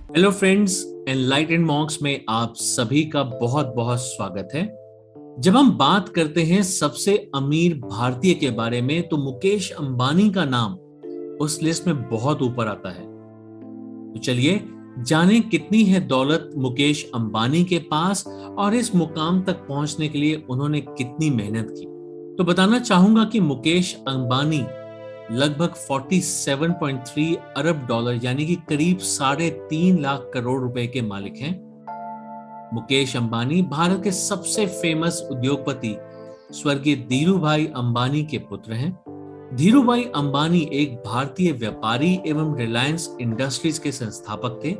Hello friends, enlightened मॉक्स में आप सभी का बहुत बहुत स्वागत है। जब हम बात करते हैं सबसे अमीर भारतीय के बारे में तो मुकेश अंबानी का नाम उस लिस्ट में बहुत ऊपर आता है। तो चलिए जानें कितनी है दौलत मुकेश अंबानी के पास और इस मुकाम तक पहुंचने के लिए उन्होंने कितनी मेहनत की। तो बताना चाहूंगा कि मुकेश अंबानी लगभग 47.3 अरब डॉलर यानी कि करीब 3.5 लाख करोड़ रुपए के मालिक हैं। मुकेश अंबानी भारत के सबसे फेमस उद्योगपति स्वर्गीय धीरूभाई अंबानी के पुत्र हैं। धीरूभाई अंबानी एक भारतीय व्यापारी एवं रिलायंस इंडस्ट्रीज के संस्थापक थे।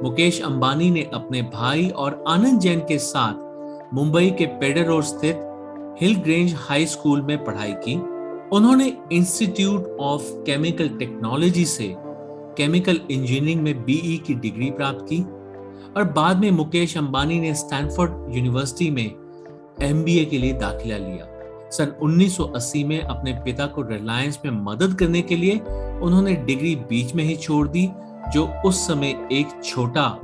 मुकेश अंबानी ने अपने भाई और आनंद जैन के साथ मुंबई के पेडर रोड स्थित हिल ग्रेंज हाई स्कूल में पढ़ाई की। उन्होंने इंस्टीट्यूट ऑफ केमिकल टेक्नोलॉजी से केमिकल इंजीनियरिंग में बीई की डिग्री प्राप्त की और बाद में मुकेश अंबानी ने स्टैनफोर्ड यूनिवर्सिटी में एमबीए के लिए दाखिला लिया। सन 1980 में अपने पिता को रिलायंस में मदद करने के लिए उन्होंने डिग्री बीच में ही छोड़ दी, जो उस समय एक छोटा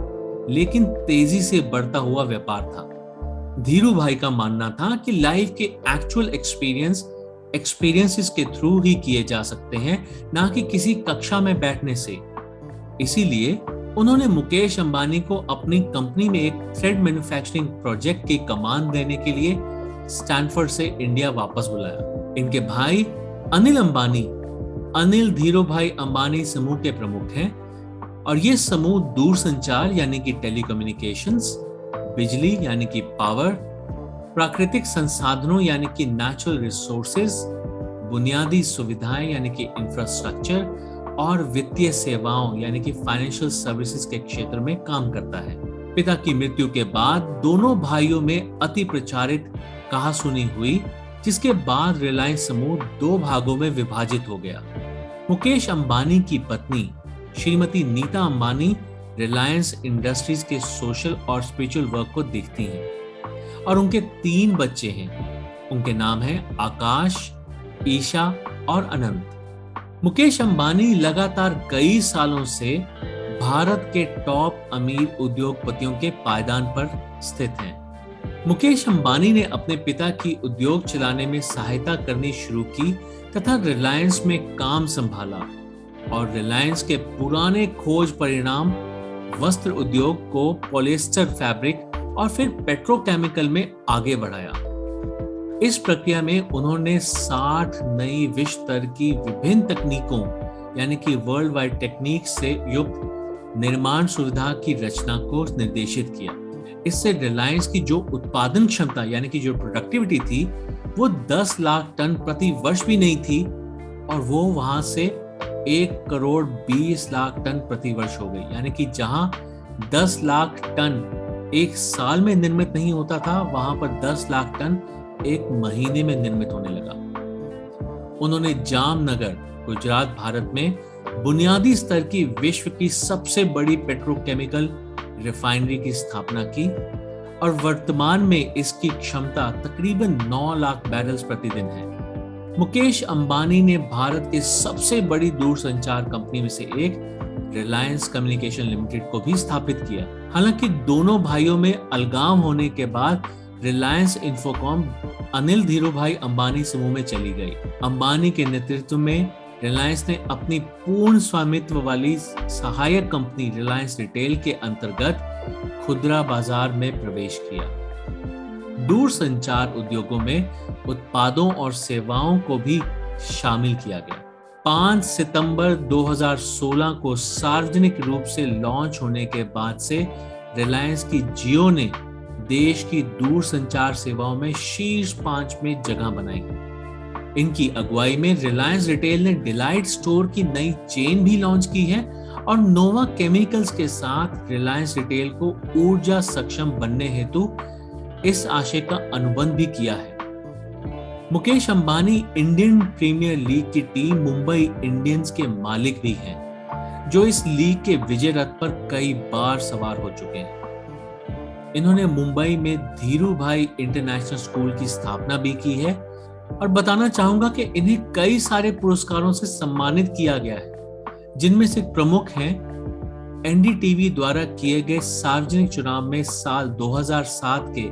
लेकिन तेजी से बढ़ता हुआ व्यापार था। धीरू भाई का मानना था कि लाइफ के एक्चुअल एक्सपीरियंसेस के थ्रू ही किए जा सकते हैं, ना कि किसी कक्षा में बैठने से। इसीलिए उन्होंने मुकेश अंबानी को अपनी कंपनी में एक थ्रेड मैन्युफैक्चरिंग प्रोजेक्ट की कमान देने के लिए स्टैनफोर्ड से इंडिया वापस बुलाया। इनके भाई अनिल अंबानी अनिल धीरूभाई अंबानी समूह के प्रमुख हैं और ये समूह दूरसंचार यानी कि टेलीकम्युनिकेशंस, बिजली यानी कि पावर, प्राकृतिक संसाधनों यानी कि नेचुरल रिसोर्सेज, बुनियादी सुविधाएं यानी कि इंफ्रास्ट्रक्चर और वित्तीय सेवाओं यानी कि फाइनेंशियल सर्विसेज के क्षेत्र में काम करता है। पिता की मृत्यु के बाद दोनों भाइयों में अति प्रचारित कहासुनी हुई, जिसके बाद रिलायंस समूह दो भागों में विभाजित हो गया। मुकेश अंबानी की पत्नी श्रीमती नीता अंबानी रिलायंस इंडस्ट्रीज के सोशल और स्पिरिचुअल वर्क को देखती हैं और उनके 3 बच्चे हैं। उनके नाम हैं आकाश, ईशा और अनंत। मुकेश अंबानी लगातार कई सालों से भारत के टॉप अमीर उद्योगपतियों के पायदान पर स्थित हैं। मुकेश अंबानी ने अपने पिता की उद्योग चलाने में सहायता करनी शुरू की तथा रिलायंस में काम संभाला और रिलायंस के पुराने खोज परिणाम वस्त्र उद्योग को पॉलिएस्टर फैब्रिक और फिर पेट्रोकेमिकल में आगे बढ़ाया। इस प्रक्रिया में उन्होंने 60 नई विश्व स्तर की विभिन्न तकनीकों यानी कि वर्ल्ड वाइड टेक्निक से युक्त निर्माण सुविधा की रचना को निर्देशित किया। इससे रिलायंस की जो उत्पादन क्षमता यानी कि जो प्रोडक्टिविटी थी वो 10 लाख टन प्रति वर्ष भी नहीं थी और वो वहां से 1 करोड़ 20 लाख टन प्रति वर्ष हो गई। यानी कि जहां 10 लाख टन एक साल में निर्मित नहीं होता था, वहां पर 10 लाख टन एक महीने में निर्मित होने लगा। उन्होंने जामनगर, गुजरात, भारत में बुनियादी स्तर की विश्व की सबसे बड़ी पेट्रोकेमिकल रिफाइनरी की स्थापना की और वर्तमान में इसकी क्षमता तकरीबन 9 लाख बैरल्स प्रतिदिन है। मुकेश अंबानी ने भारत की सबसे बड़ी दूरसंचार कंपनी में से एक रिलायंस कम्युनिकेशन लिमिटेड को भी स्थापित किया। हालांकि दोनों भाइयों में अलगाव होने के बाद रिलायंस इंफोकॉम अनिल धीरूभाई अंबानी समूह में चली गई। अंबानी के नेतृत्व में रिलायंस ने अपनी पूर्ण स्वामित्व वाली सहायक कंपनी रिलायंस रिटेल के अंतर्गत खुदरा बाजार में प्रवेश किया। दूरसंचार उद्योगों में उत्पादों और सेवाओं को भी शामिल किया गया। 5 सितंबर 2016 को सार्वजनिक रूप से लॉन्च होने के बाद से रिलायंस की जियो ने देश की दूरसंचार सेवाओं में शीर्ष 5 में जगह बनाई। इनकी अगुवाई में रिलायंस रिटेल ने डिलाइट स्टोर की नई चेन भी लॉन्च की है और नोवा केमिकल्स के साथ रिलायंस रिटेल को ऊर्जा सक्षम बनने हेतु इस आशय का अनुबंध भी किया है। Mukesh Ambani Indian Premier League की टीम मुंबई इंडियंस के मालिक भी हैं, जो इस लीग के विजय रथ पर कई बार सवार हो चुके हैं। इन्होंने मुंबई में धीरूभाई इंटरनेशनल स्कूल की स्थापना भी की है और बताना चाहूंगा कि इन्हें कई सारे पुरस्कारों से सम्मानित किया गया है, जिनमें से प्रमुख हैं एनडीटीवी द्वारा किए गए सार्वजनिक चुनाव में साल 2007 के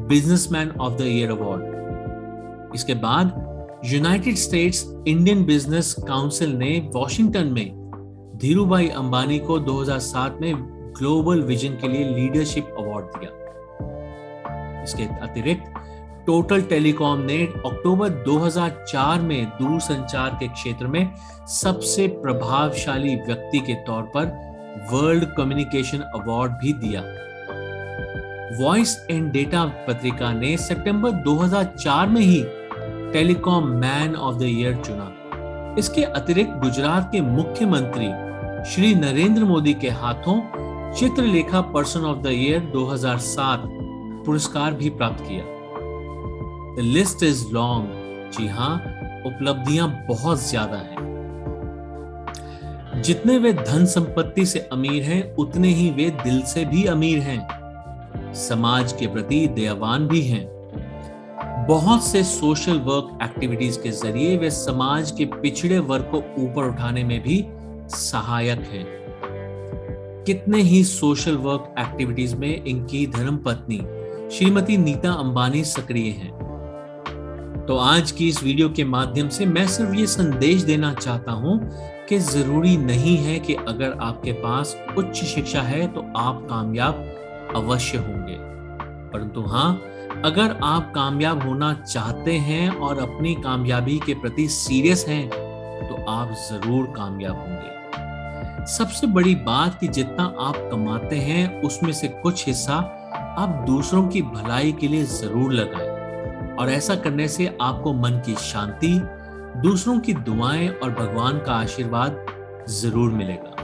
businessman of the year award. इसके बाद United states Indian business council ने वॉशिंगटन में धीरूभाई अंबानी को 2007 में ग्लोबल विजन के लिए लीडरशिप अवार्ड दिया। इसके अतिरिक्त टोटल टेलीकॉम ने अक्टूबर 2004 में दूरसंचार के क्षेत्र में सबसे प्रभावशाली व्यक्ति के तौर पर वर्ल्ड कम्युनिकेशन अवार्ड भी दिया। वॉइस एंड डेटा पत्रिका ने सितंबर 2004 में ही telecom man of the year चुना। इसके अतिरिक्त गुजरात के मुख्यमंत्री श्री नरेंद्र मोदी के हाथों Chitralekha person of the year 2007 पुरस्कार भी प्राप्त किया। The list is long। जी हाँ, उपलब्धियां बहुत ज्यादा हैं। जितने वे धन संपत्ति से अमीर हैं, उतने ही वे दिल से भी अमीर हैं। समाज के प्रति दयावान भी हैं। बहुत से सोशल वर्क एक्टिविटीज के जरिए वे समाज के पिछड़े वर्ग को ऊपर उठाने में भी सहायक हैं। कितने ही सोशल वर्क एक्टिविटीज में इनकी धर्मपत्नी श्रीमती नीता अंबानी सक्रिय हैं। तो आज की इस वीडियो के माध्यम से मैं सिर्फ ये संदेश देना चाहता हूं कि जरूरी नहीं है कि अगर आपके पास उच्च शिक्षा है तो आप कामयाब अवश्य होंगे, परंतु हाँ, अगर आप कामयाब होना चाहते हैं और अपनी कामयाबी के प्रति सीरियस हैं तो आप जरूर कामयाब होंगे। सबसे बड़ी बात कि जितना आप कमाते हैं उसमें से कुछ हिस्सा आप दूसरों की भलाई के लिए जरूर लगाएं, और ऐसा करने से आपको मन की शांति, दूसरों की दुआएं और भगवान का आशीर्वाद जरूर मिलेगा।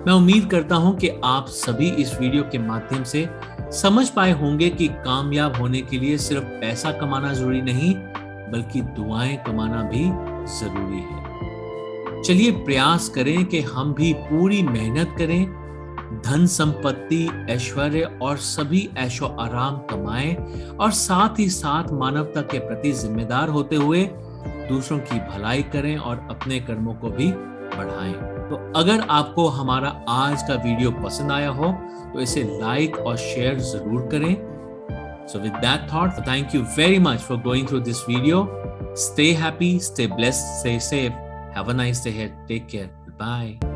मैं उम्मीद करता हूं कि आप सभी इस वीडियो के माध्यम से समझ पाए होंगे कि कामयाब होने के लिए सिर्फ पैसा कमाना जरूरी नहीं, बल्कि दुआएं कमाना भी जरूरी है। चलिए प्रयास करें कि हम भी पूरी मेहनत करें, धन संपत्ति, ऐश्वर्य और सभी ऐशो आराम कमाएं, और साथ ही साथ मानवता के प्रति जिम्मेदार होते हुए दूसरों की भलाई करें और अपने कर्मों को भी बढ़ाएं। तो अगर आपको हमारा आज का वीडियो पसंद आया हो तो इसे लाइक और शेयर जरूर करें। So with that thought, thank you very much for going through this video. Stay happy, stay blessed, stay safe. Have a nice day ahead. Take care. Goodbye.